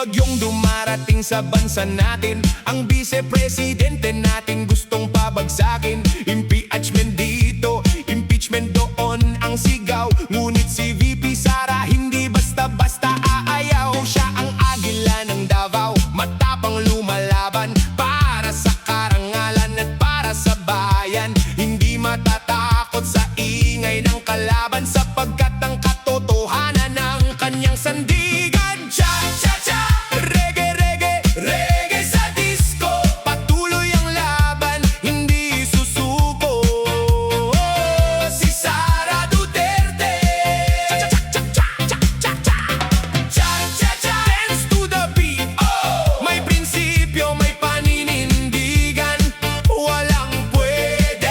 bagyong dumarating sa bansa natin. Ang vice-presidente natin gustong pabagsakin. Impeachment dito, impeachment doon ang sigaw. Ngunit si VP Sara hindi basta-basta aayaw. Siya ang agila ng Davao, matapang lumalaban para sa karangalan at para sa bayan. Hindi matatakot sa ingay ng kalaban, sapagkat ang katotohanan ng kanyang sandigan. Cha-cha-cha, reggae, reggae, reggae sa disco. Patuloy ang laban, hindi susuko. Si Sara Duterte. Cha-cha-cha-cha-cha-cha-cha, cha-cha-cha, dance to the beat. Oh, may prinsipyo, may paninindigan. Walang pwedeng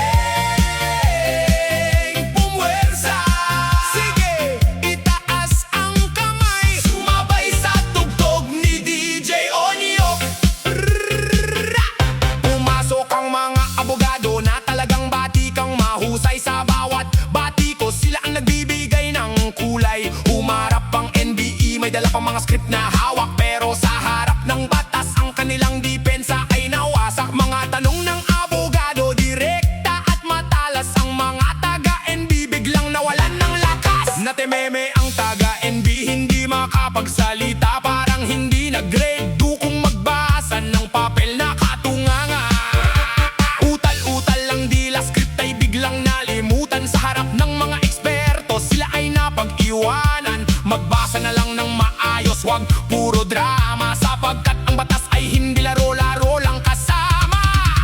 pumwersa. Sige, itaas ang kamay, sumabay sa tugtog ni DJ Onyok. Pumasok ang mga abogado na talagang batikang mahusay. Sa bawat batiko sila ang nagbibigay ng kulay. Humarap ang NBE, may dala pang mga script na hawak, pero sa harap ng batas ang kanilang depensa ay nawasak. Mga tanong ng abogado, direkta at matalas. Ang mga taga-NB biglang nawalan ng lakas. Natememe ang taga-NB, hindi makapagsalita, parang hindi nag-grade 2 kung magbasa ng papel na katunganga. Utal-utal lang dila, script ay biglang nalimutan. Sa harap ng mga eksperto sila ay napag-iwanan. Magbasa na lang ng maayos, wag puro drama, sapagkat ang batas ay hindi laro-laro lang kasama.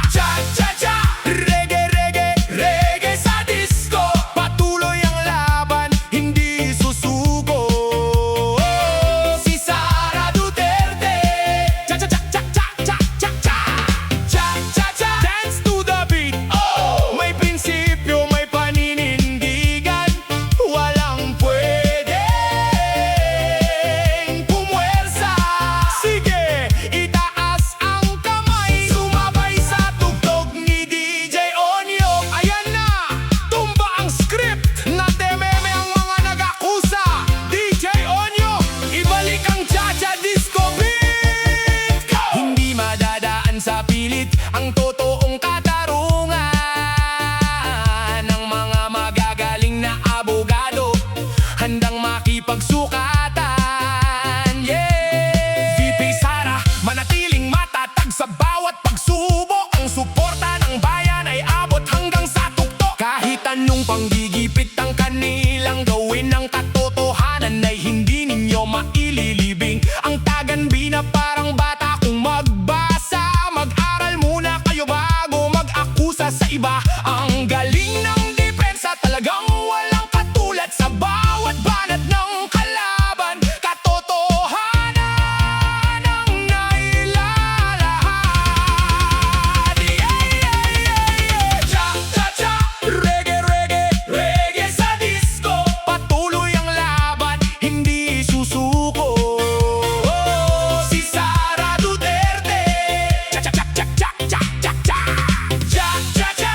Cha-cha-cha, reggae, reggae, reggae sa disco. Patuloy ang laban, hindi susuko. Si Sara Duterte. Cha-cha-cha-cha-cha-cha-cha, cha-cha-cha, dance to the beat. Oh, may prinsipyo, may paninindigan. Walang pwedeng pumwersa. Sige, itaas ang kamay, sumabay sa tugtog ni DJ Onyok. Ayan na, tumba ang script. Natememe ang mga nag-akusa. DJ Onyok, ibalik ang cha-cha disco beat. Go! Hindi madadaan sa pilit ang totoong katarungan ng mga magagaling na abogado, handang makipagsukatan. Yeah! VP Sara, manatiling matatag sa bawat pagsubok. Ang suporta ng bayan ay abot hanggang sa tuktok. Kahit anong panggigipit ang kanilang gawin, ang katotohanan ay hindi ninyo maililibing. Ang taga-NB na parang bata kung magbasa, mag-aral muna kayo bago mag-akusa sa iba. Ang galing ng depensa, talagang walang katulad. Sa bawat banat ng kalaban, katotohanan ang nailalahad. Yeah, yeah, yeah, yeah. Cha-cha-cha, reggae, reggae, reggae sa disco. Patuloy ang laban, hindi susuko. Si Sara Duterte. Cha-cha-cha-cha-cha-cha-cha, cha-cha-cha,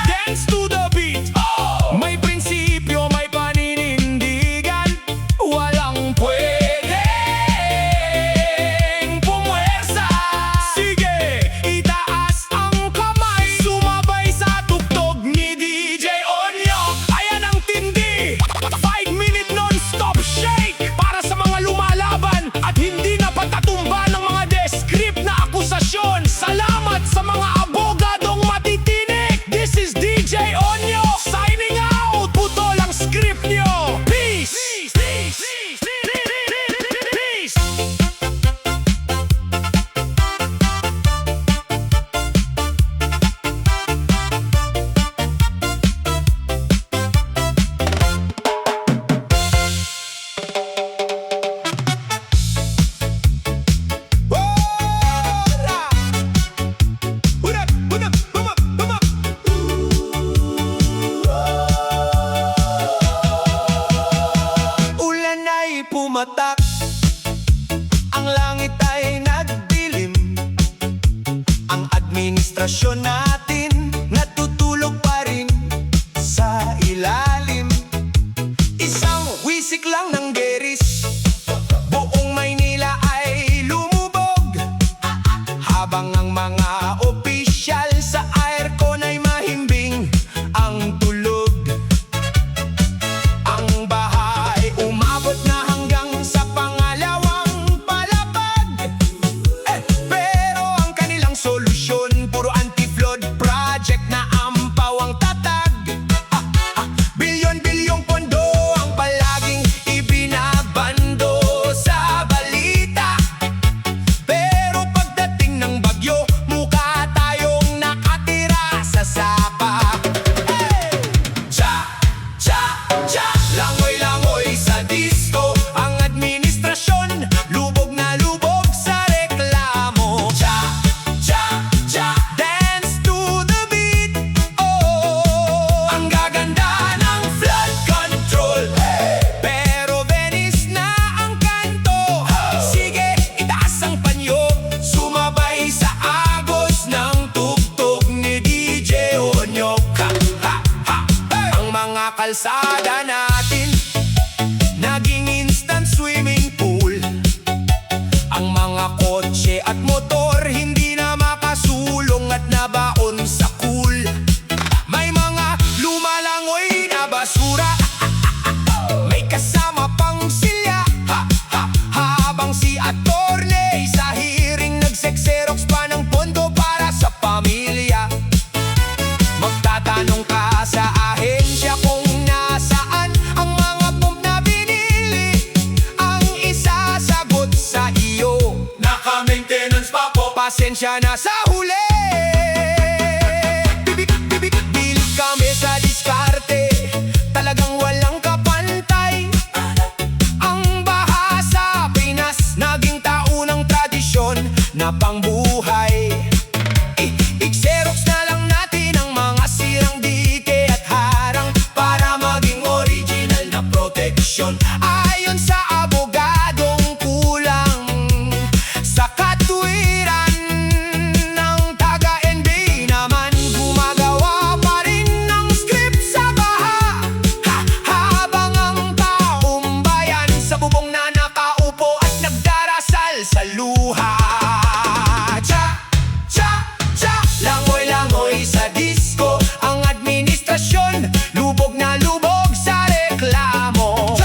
kalsada natin naging instant swimming pool. Ang mga kotse at motor hindi na makasulong at nabaon sa pool. May mga lumalangoy na basura, may kasama pang silya, habang si attorney sa hearing nagsekserox pa ng pondo para sa pamilya. Magtatanong ka sa ahensya kung nasaan ang mga pump na binili, ang isasagot sa iyo, naka-maintenance pa po, pasensya na sa huli. Bilik kami sa diskarte, talagang walang kapantay. Ang baha sa Pinas naging taunang tradisyon na pangbuhay. I-xerox na lang natin ang mga sirang dike at harang para maging original na proteksyon. Ayon sa abogadong kulang sa katwiran ng taga-NBA naman, gumagawa pa rin ng script sa baha, habang ang taong bayan sa bubong na nakaupo at nagdarasal sa luha. Langoy-langoy sa disco, ang administrasyon lubog na lubog sa reklamo.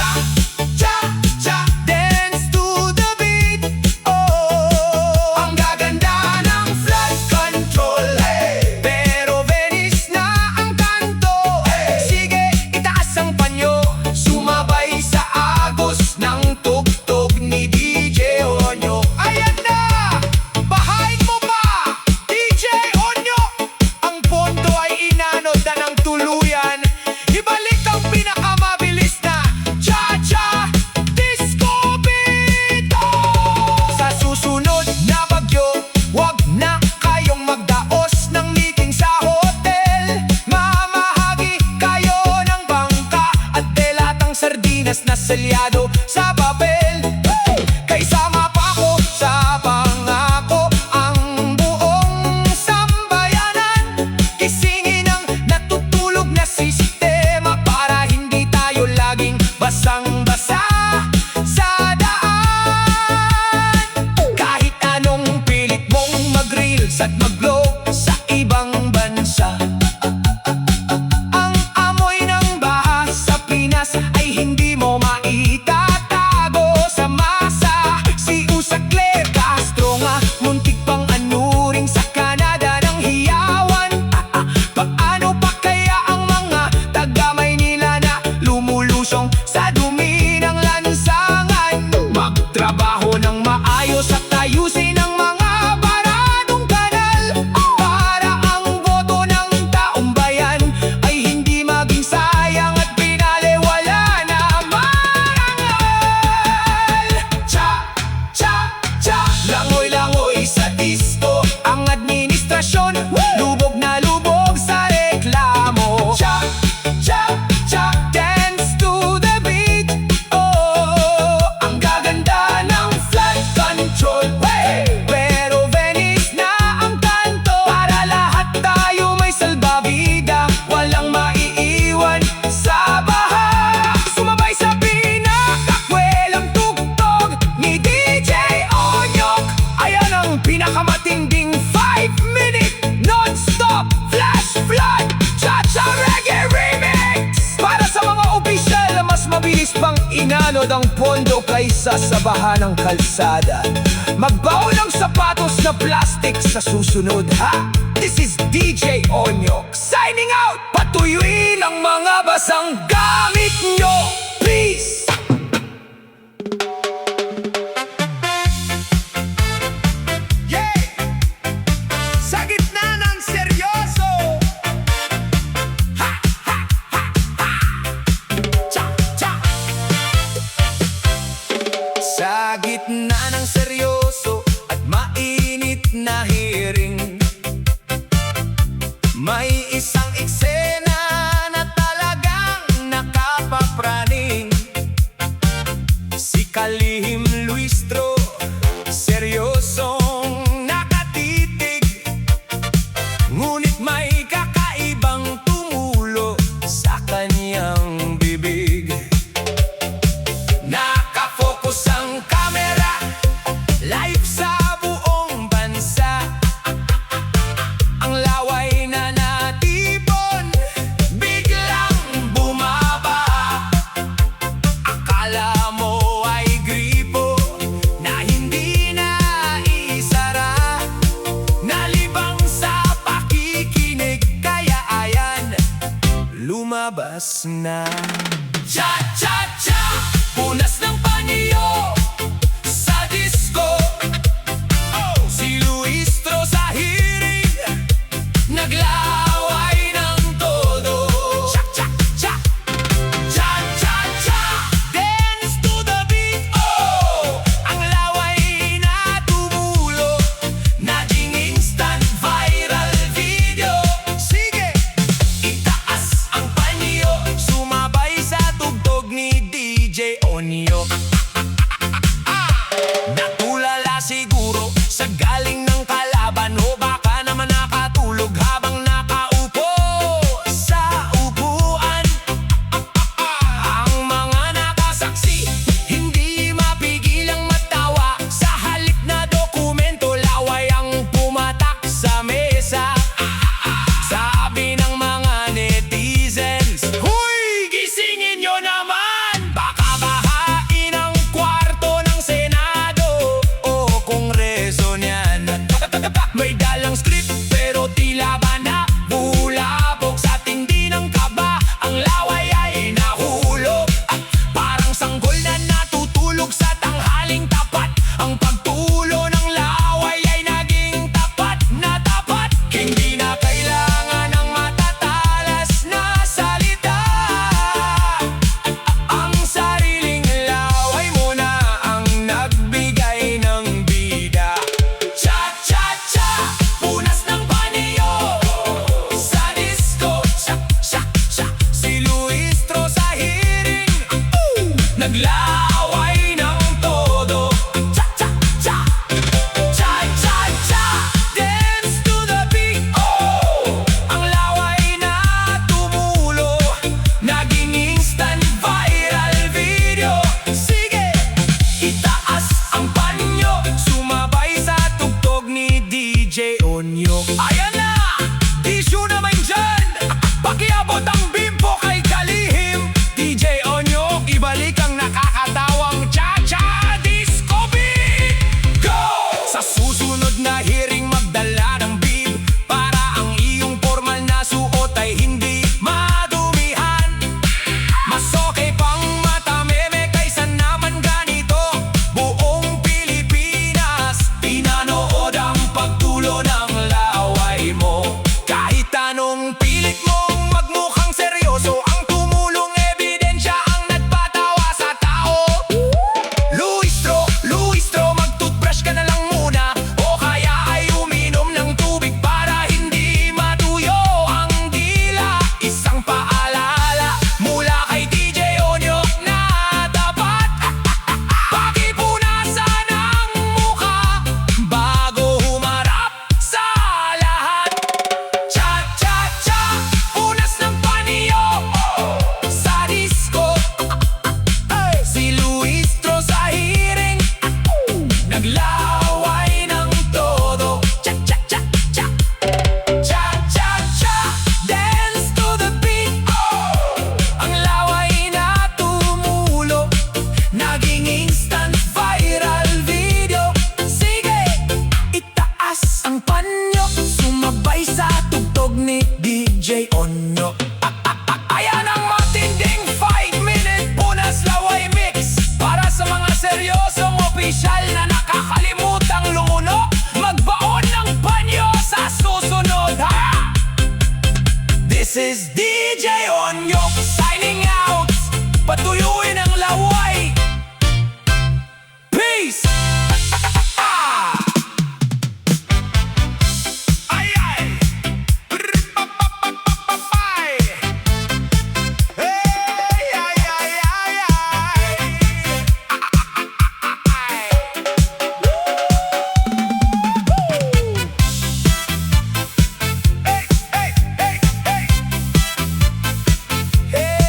Dance to the beat, oh, ang gaganda ng flood control, pero Venice na ang kanto. Sige, itaas ang panyo, sumabay sa agos ng tugtog ni DJ Onyo. Ayan na, bahain mo pa, DJ Onyo. Ang pondo ay inanod na ng tuluyan. Ibalik ang pinakamabilis na cha-cha disco beat. Sa susunod na bagyo, wag na kayong magdaos ng meeting sa hotel. Mamahagi kayo ng bangka at delatang sardinas na selyado sa papel. Kaisama pa ako sa pangako, ang buong sambayanan kisingin ang natutulog na sistema para hindi tayo laging basang-basa sa daan. Kahit anong pilit mong mag-reels at mag-vlog sa ibang bansa, ang amoy ng baha sa Pinas ay hindi mo maitatago sa masa. Si Usacle Castro nga muntik pang anuring sa Canada ng hiyawan. Paano pa kaya ang mga taga-Maynila na lumulusong sa dumi ng lansangan? Magtrabaho ng maayos at ayusin ang mga baradong kanal para ang boto ng taong bayan ay hindi maging sayang at pinaliwala na marangal. Cha-cha-cha, langoy-langoy sa disco, ang administrasyon lubog na lubog sa reklamo. Cha-cha-cha, dance to the beat, oh, ang gaganda ng flood control, pero Venice na ang kanto para lahat tayo may salbabida, walang maiiwan sa baha. Sumabay sa pinakakwelang tugtog ni DJ Onyok. Ayan ang pinakamatinding 5-minute non-stop flash flood cha-cha reggae remix para sa mga opisyal na mas mabilis pang inanod ang pondo kaysa sa baha ng kalsada. Magbaon ng sapatos na plastic sa susunod, ha? This is DJ Onyok signing out. Patuyuin ang mga basang gamit nyo, please. Sa gitna ng seryoso, ha, ha, ha, ha. Cha, cha. Sa gitna ng seryoso at mainit na hearing, may isang eksena na talagang nakapapraning. Si Kalihim Luistro, seryosong nakatitig, ngunit may kakaibang tumulo sa kanyang batas na. Cha-cha-cha, punas ng panyo sa disco. Si Luistro sa hiring, naglaway ng todo. Cha-cha-cha, cha-cha-cha, dance to the beat. Oh, ang laway na tumulo, naging instant viral video. Sige, itaas ang panyo, sumabay sa tugtog ni DJ Onyo. Natulala siguro sa galing ng kalaban, o baka naman nakatulog habang nakaupo sa upuan. Ang mga nakasaksi, hindi mapigilang matawa. Sa halip na dokumento, laway ang pumatak sa mesa. Sabi ng mga netizens, "Huy, gisingin nyo naman! Baka bahain ang kwarto ng Senado o Kongreso niyan." May dalang script pero tila ba na bulabog. Sa tindi ng kaba, ang laway ay nahulog. Parang sanggol na natutulog sa tanghaling tapat. Ang pagtulo ng laway ay naging tapat na tapat. Hindi na kailangan ng matatalas na salita. Ang sariling laway mo na ang nagbigay ng bida. Cha-cha-cha, punas ng panyo sa disco. Cha-cha-cha, si Luistro sa hiring, naglaway ng todo. Cha-cha-cha, cha-cha-cha, dance to the beat. Oh, ang laway na tumulo, naging instant viral video. Sige, itaas ang panyo, sumabay sa tugtog ni DJ Onyo. Ayan na, issue naman dyan, pakiabot ang bimpo kay Kalihim. DJ Onyo, ibalik ang nakakatawang cha-cha disco beat. Go! Sa susunod na hearing, magdala ng bib para ang iyong formal na suot ay hindi madumihan. Mas okay pang matameme kaysa naman ganito. Buong Pilipinas pinanood ang pagtulo ng laway mo. Kahit anong pilit mong magmukhang seryoso, ang tumulong ebidensya ang nagpatawa sa tao. Luistro, Luistro, mag-toothbrush ka na lang muna, o kaya ay uminom ng tubig para hindi matuyo ang dila. Isang paalala mula kay DJ Onyo na dapat pakipunasan ang mukha bago humarap sa lahat. Cha-cha-cha, punas ng panyo sa disco. Si Luistro sa hiring, naglaway ng todo. Cha-cha-cha-cha, cha-cha-cha, dance to the beat. Oh, ang laway na tumulo, naging instant viral video. Sige, itaas ang panyo, sumabay sa tugtog ni DJ Onyo. Ayan ang matinding 5-minute punas laway mix para sa mga seryosong opisyal na nakakalimutang lumuno. Magbaon ng panyo sa susunod, ha? This is DJ Onyo signing out. Patuyuin ang laway. Peace! Ay, ay! Ay! Hey, ay, ay, ay, ay! Hey, hey, hey, hey! Hey,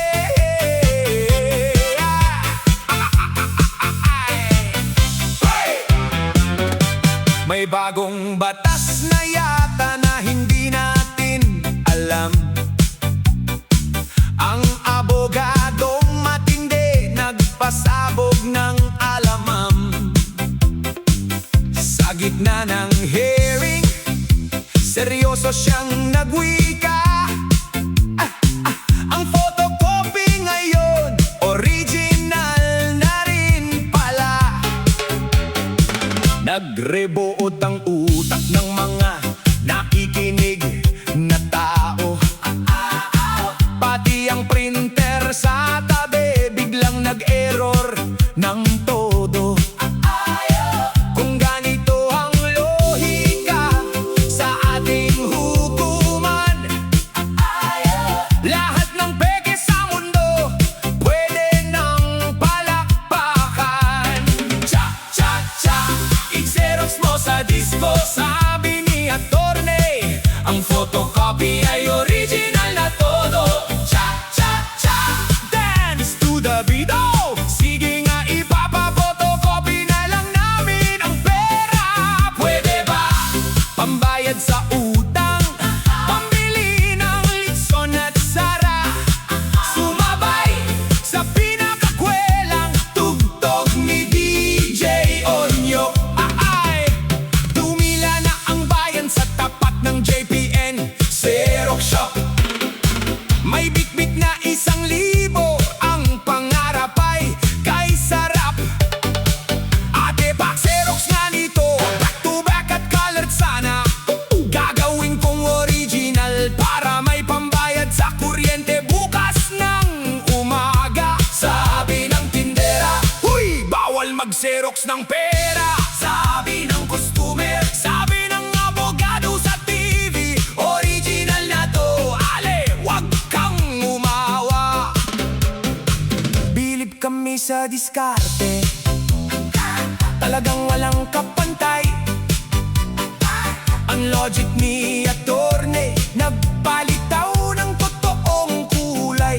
may bagong batas na yata na hindi natin alam. Ang abogadong matindi nagpasabog ng alamam. Sa gitna ng hearing, seryoso siyang nagwika. Ang photocopy Nagrebuot ang utak ng mga nakikinig na tao. Pati ang printer sa tabi biglang nag-error ng todo. Kung ganito ang lohika sa ating hukuman, lahat ng peke sa mundo pwede nang palakpakan. Cha, cha, cha, i-xerox mo sa disco. Sabi ni attorney, ang photocopy ay original na todo. Cha, cha, cha, dance to the beat. Oh, sige nga ipapa-photocopy na lang namin ang pera. Pwede ba? Pambayad sa utang, pambili ng litson at sara, sumabay sa pinakakwelang tugtog ni DJ Onyok. Ay, tumila na ang bayan sa tapat ng JPN Xerox Shop. May bitbit na 1,000, ang pangarap ay kay sarap. Ate, pa-xerox nga nito, back to back at colored sana. Gagawin kong original para may pambayad sa kuryente bukas ng umaga. Sabi ng tindera, huy, bawal mag-xerox ng pera. Sabi ng customer, sabi ng abogado sa TV, original na to, ale, wag kang umawa. Bilib kami sa diskarte, talagang walang kapantay. Ang logic ni attorney, nagbalitaw ng totoong kulay.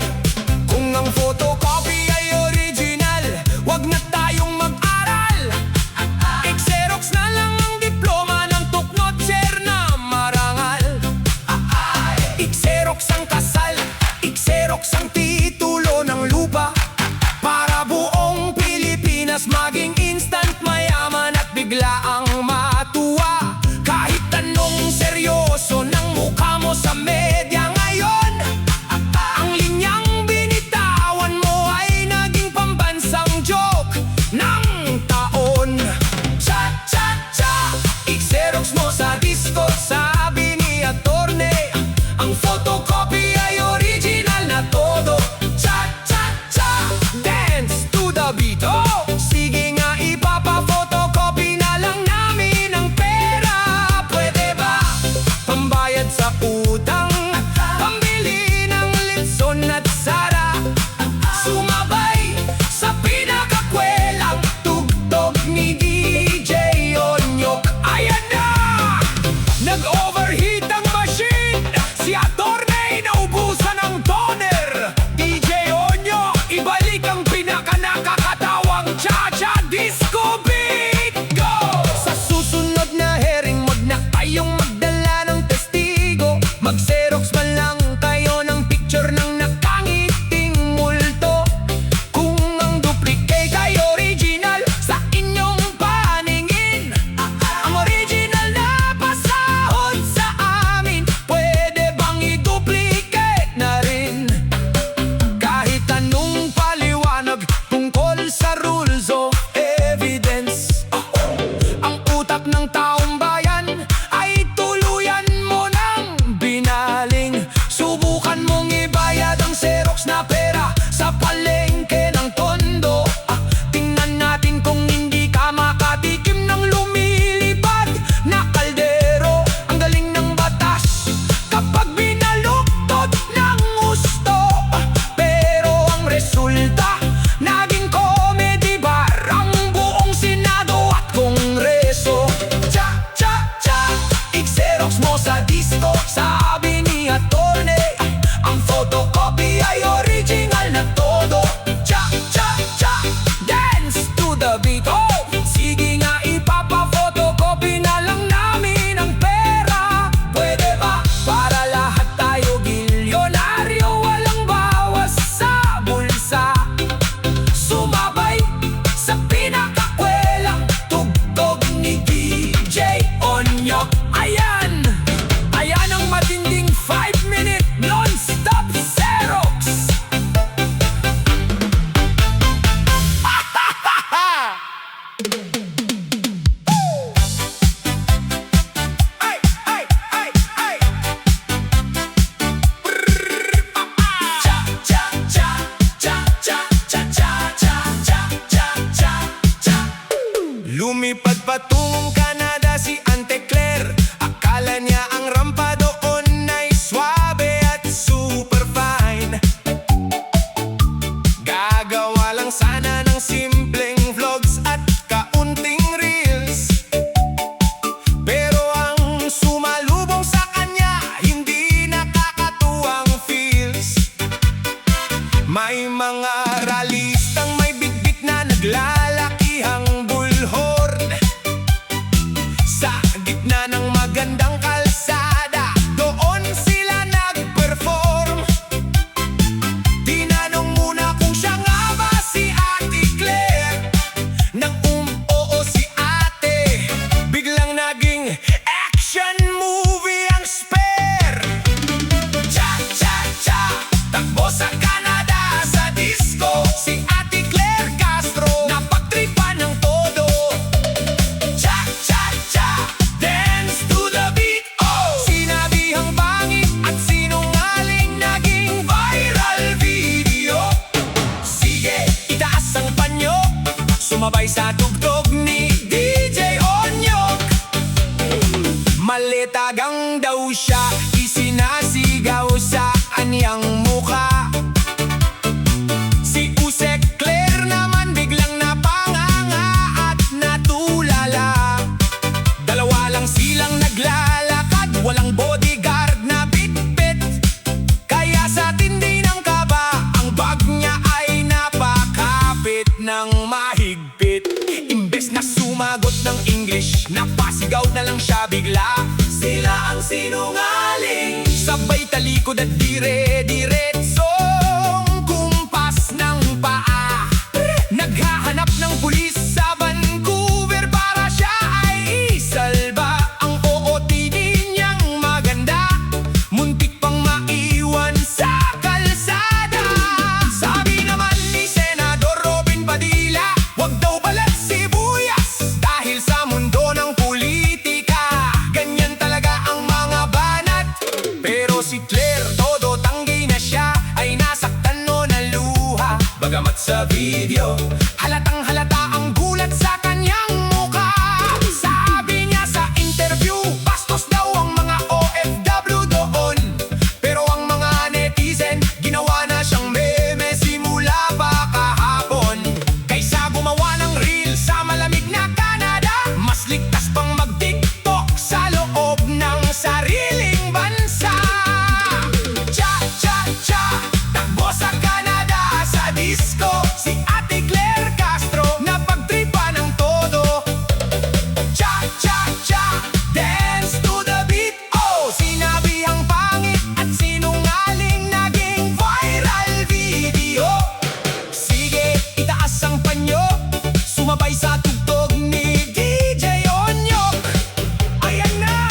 Kung ang photocopy ay original, wag na tayong mag-aral. I-xerox na lang ang diploma ng tuknotser na marangal. I-xerox ang kasal, i-xerox ang titulo ng lupa, para buong Pilipinas maging instant mayaman at bigla ang matuwa. Kahit tanong seryoso ng mukha mo sa media ngayon, ang linyang binitawan mo ay naging pambansang joke ng taon. Cha, cha, cha, i-xerox mo sa disco. Sabi ni attorney, ang photocopy ay original na todo. Cha, cha, cha, dance to the beat. Oh, sige nga ipapa-photocopy na lang namin ang pera. Pwede ba? Pambayad sa utang, pambili ng litson at sara, sumabay sa pinakakwelang tugtog ni DJ Onyok. Ayan na! Nag-overheat ang machine, si attorney na pala si Ante Claire. Akala niya ang rampa doon ay swabe at super fine. Gagawa lang sana ng simpleng vlogs at kaunting reels. Pero ang sumalubong sa kanya, hindi nakakatuwang feels. May mga ralistang may bitbit na naglalakihang bullhorn. Sa gitna ng magandang kalsada, doon sila nag-perform. Tinanong muna kung siya nga ba si Ate Claire. Nang oo si ate, biglang naging action movie ang spare. Cha-cha-cha, takbo sa Canada sa disco. Si Ate Claire Castro, napagtripan ng todo. Cha-cha-cha, dance to the beat, oh! Sinabihang pangit at sinungaling, naging viral video. Sige, itaas ang panyo, sumabay sa tugtog ni DJ Onyok. Maletagang daw siya, isinasigaw sa kanyang mukha. Si Usek Claire naman biglang napanganga at natulala. Dalawa lang silang naglalakad, walang bodyguard na bitbit. Kaya sa tindi ng kaba, ang bag niya ay napakapit ng mahigpit. Imbes na sumagot ng English, napasigaw na lang siya bigla. Sila ang sinungaling, sabay talikod at dire-diretsong kumpas ng paa. Naghahanap ng pulis sa Vancouver para siya ay isalba. Ang OOTD niyang maganda, muntik pang maiwan sa kalsada. Sabi naman ni Senador Robin Padilla, wag daw balat sibuyas dahil sa mundo ng politika, ganyan talaga ang mga banat. Pero si Claire, todo tanggi na siya, ay nasaktan no na luha. Bagamat sa video, halatang halata ang gulat sa kanyang mukha. Sabi niya sa interview, bastos daw ang mga OFW doon. Pero ang mga netizen, ginawa na siyang meme simula pa kahapon. Kaysa gumawa ng reel sa malamig na Canada, mas ligtas pang mag-TikTok sa loob ng sariling bansa. Cha-cha-cha, takbo sa Canada sa disco. Si Ate Claire Castro, napagtripan ng todo. Cha-cha-cha, dance to the beat, oh! Sinabihang pangit at sinungaling, naging viral video. Sige, itaas ang panyo, sumabay sa tugtog ni DJ Onyok. Ayan na,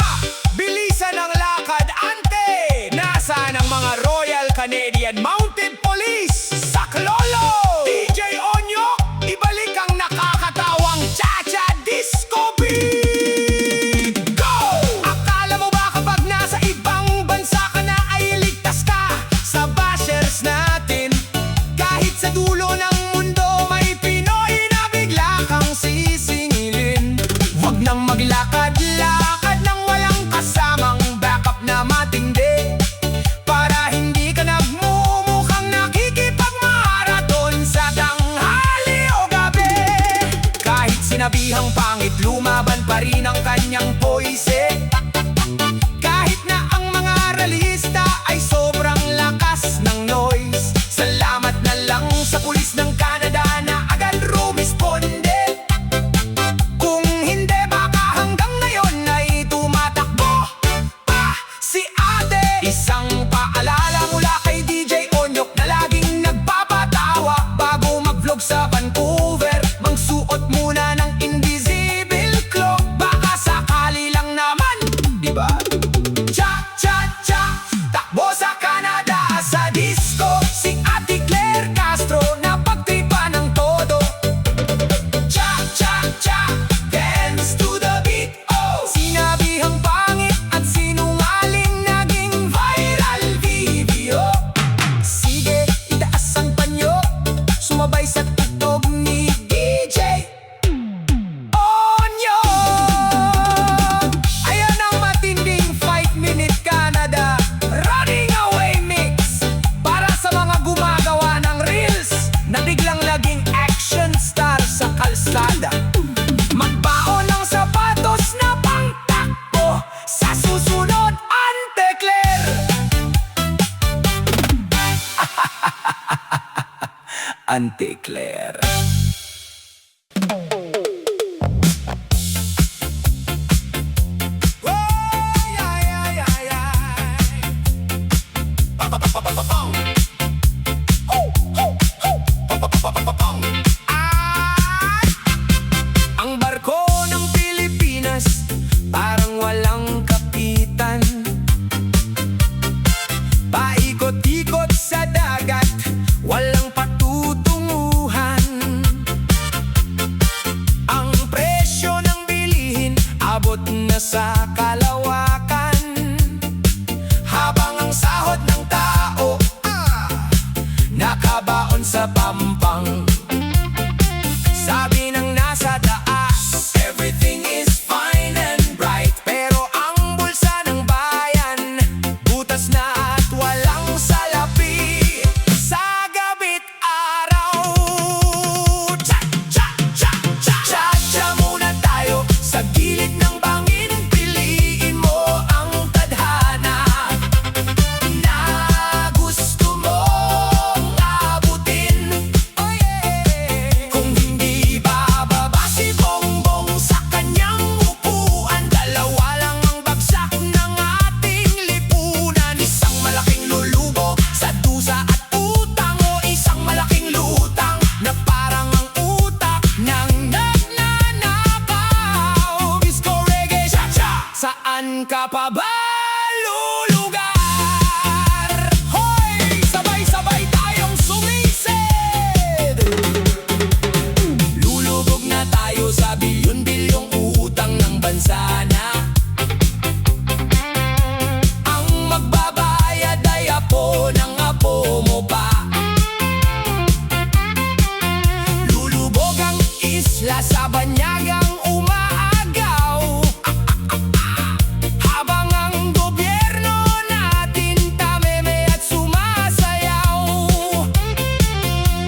bilisan ang lakad, ante! Nasaan ang mga Royal Canadian Mounted Police? Saklolo! DJ Onyok, ibalik ang nakakatawang cha-cha disco beat! Go! Akala mo ba kapag nasa ibang bansa ka na ay ligtas ka sa bashers natin? Kahit sa dulo ng mundo may Pinoy na bigla kang sisingilin. Wag nang maglakad-lakad nang walang kasamang backup na matindi, para hindi ka nagmumukhang nakikipagmarathon sa tanghali o gabi. Kahit sinabihang pangit, lumaban pa rin ang kanyang poise. Kahit na ang mga realista ay sobrang lakas ng noise. Salamat na lang sa pulis ng Canada na agad rumisponde. Kung hindi, baka hanggang ngayon ay Auntie Claire. Ang barko ng Pilipinas parang walang kapitan. Paikot-ikot sa dagat, walang patutunguhan. Ang presyo ng bilihin abot na sa kalawakan. Habang ang sahod ng tao nakabaon sa pampang. Sabi ng nasa taas, everything is fine and bright. Pero ang bulsa ng bayan, butas na at walang salapi. Sa gabit araw, cha-cha-cha-cha muna tayo sa gilid ng bangin. Piliin mo ang tadhana na gusto mong abutin. Oh yeah. Kung hindi bababa si Bongbong sa kanyang upuan, dalawa lang ang bagsak ng ating lipunan. Isang malaking lulubog sa dusa at utang, o isang malaking lutang na parang ang utak ng nagnanakaw. Disco reggae, cha-cha, saan ka pa ba lulugar? Hoy! Sabay-sabay tayong sumisid. Lulubog na tayo sa bilyon-bilyong utang ng bansa na ang magbabayad ay apo ng apo mo pa. Lulubog ang isla sa banyagang umaagaw, habang ang gobyerno natin tameme at sumasayaw.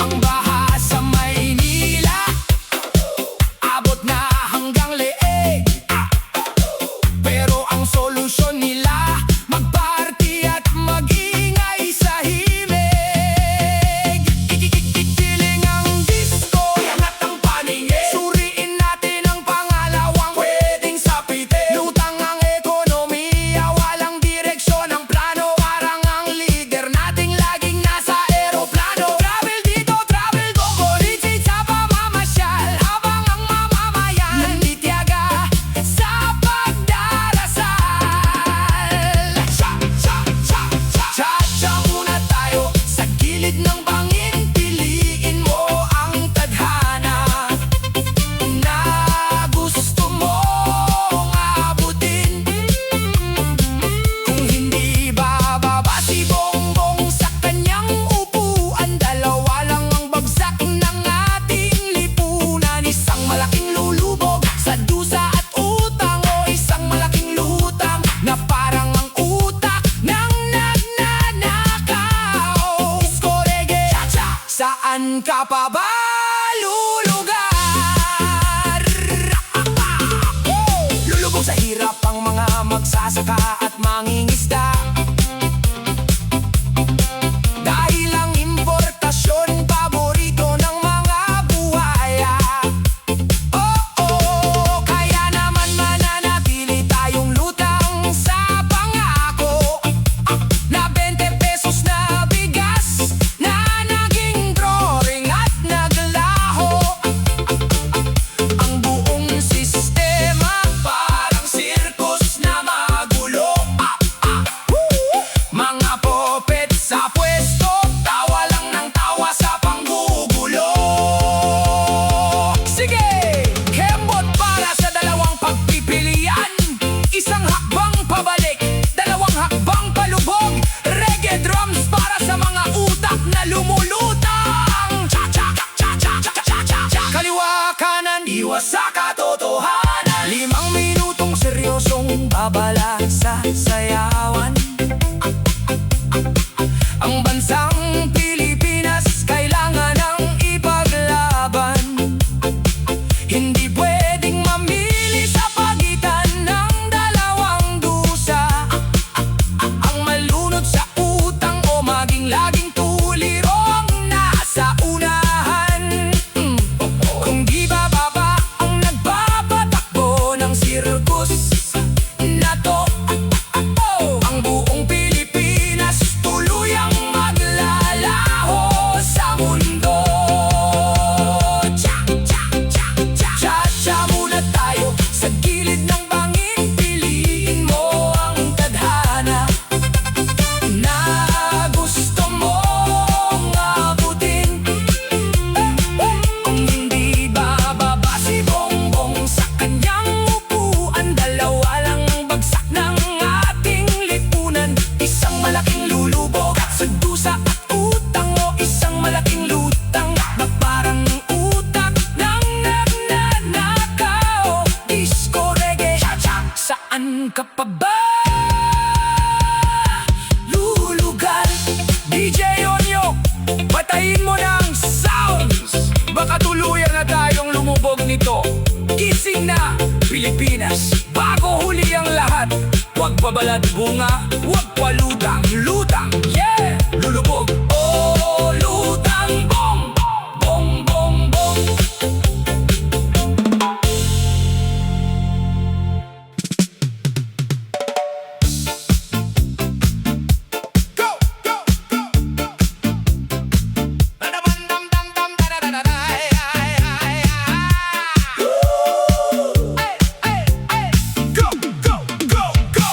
Ang baha sa Maynila abot na hanggang leeg, pero ang solusyon nila magparty at mag-ingay sa himig. Ikikikiling ang disco, angat ang paningin. Suriin natin ang pangalawang pwedeng sapitin. Lutang ang ekonomiya, walang direksyon ang plano. Parang ang leader nating laging nasa eroplano. Travel dito, travel do, kulit sa pamamasyal, habang ang mamamayan nanditiyaga sa pagdarasal. Cha-cha-cha-cha muna tayo sa gilid ng bangin. Piliin mo ang tadhana na gusto mong abutin. Kung hindi bababa si Bongbong sa kanyang upuan, dalawa lang ang bagsak ng ating lipunan. Isang malaking lulubog sa dusa at utang, o isang malaking lutang na parang ang utak ng nagnanakaw. Disco reggae, cha-cha, saan ka pa ba lulugar? Lulubog sa hirap ang mga magsasaka at mangingisda, dahil ang importasyon paborito ng mga buhaya. Kaya naman mananatili tayong lutang sa pangako na 20 pesos na bigas na naging drawing at naglaho. Ang buong sistema parang circus na magulo. Mga popet sa pwesto, tawa lang ng tawa sa panggugulo. Sige, kembot para sa dalawang pagpipilian. Isang hakbang pabalik, dalawang hakbang palubog. Reggae drums para sa mga utak na lumulutang. Cha-cha-cha-cha-cha-cha-cha. Kaliwa kanan, iwas sa katotohanan. 5 minutong seryosong babala sa sayawan. Ang bansang Pilipinas kailangan ng ipaglaban. Hindi pwedeng mamili sa pagitan ng dalawang dusa. Ang malunod sa utang o maging laging tuliro ang nasa unahan. Saan ka pa ba lulugar? DJ Onyo, patayin mo ng sounds. Baka tuluyan na tayong lumubog nito. Gising na Pilipinas, bago huli ang lahat. Huwag pabalat bunga, huwag palutang, lutang, yeah! Lulubog, oh lutang, bong, bong, bong, bong. Go, go, go. Dam dam dam dam da da da da da. Ay ay ay ay. Ay ay ay. Go, go, go, go.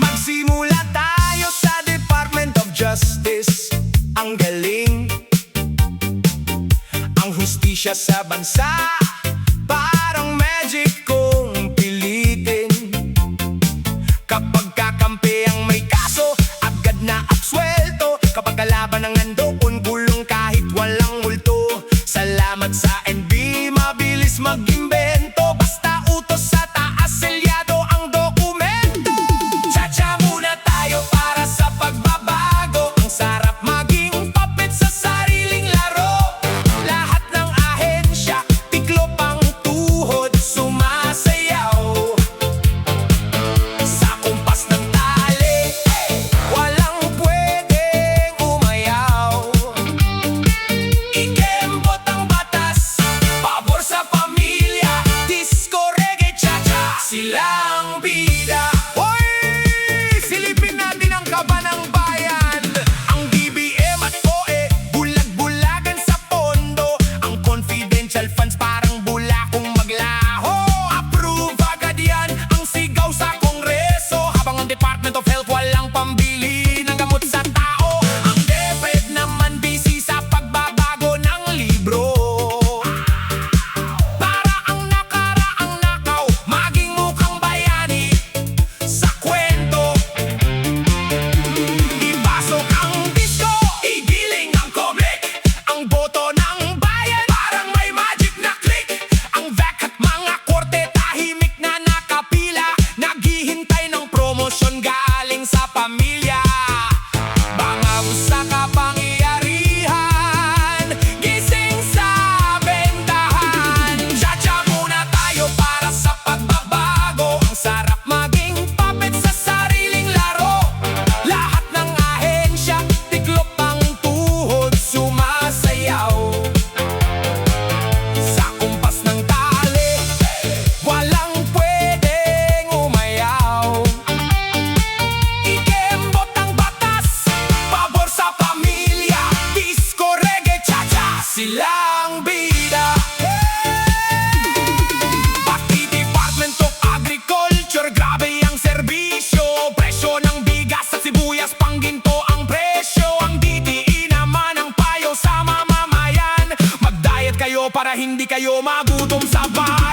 Magsimula tayo sa Department of Justice. Ang galing, ang hustisya sa bansa, parang magic kung pilitin. Kapag kakampi ang may kaso, agad na absuelto. Kapag kalaban ang nandoon, gulong kahit walang multo. Salamat sa NB, mabilis mag-imbento. Basta utos sa taas, selyado ang dokumento. Cha-cha muna tayo para sa pagbabago. Ang sarap maging puppet sa sariling laro. Lahat ng ahensya, tiklop ang tuhod, sumasayaw. Sa kumpas ng tali, walang pwedeng umayaw. Ikembot ang batas, pabor sa pamilya. Disco, reggae, cha-cha, silang bida. Hoy! Silipin natin ang kaba ng bayan. Ang DBM at OE, bulag-bulagan sa pondo. Ang confidential funds parang bulakong maglaho. Approve agad yan ang sigaw sa kongreso. Habang ang Department of Health walang pambili ng gamot sa tao. Ang DepEd naman busy sa pagbabago ng libro. Para ang nakaraang nakaw, maging mukhang bayani sa kwento. Ipasok ang disco, igiling ang comic. Ang boto ng bayan, parang may magic na click. Ang VAC at mga korte, tahimik na nakapila. Naghihintay ng promosyon galing sa pamilya. Bangab sa kapangyarihan, gising sa bentahan. Cha-cha muna tayo para sa pagbabago. Ang sarap maging puppet sa sariling laro. Lahat ng ahensya, tiklop ang tuhod, sumasayaw. Sa kumpas ng tali, walang pwedeng umayaw. Ikembot ang batas, pabor sa pamilya. Disco, reggae, cha-cha, silang bida. Pati Department of Agriculture, grabe ang serbisyo. Presyo ng bigas at sibuyas, pangginto ang presyo. Ang DTI naman ang payo sa mamamayan. Mag-diet kayo para hindi kayo magutom sa bayan.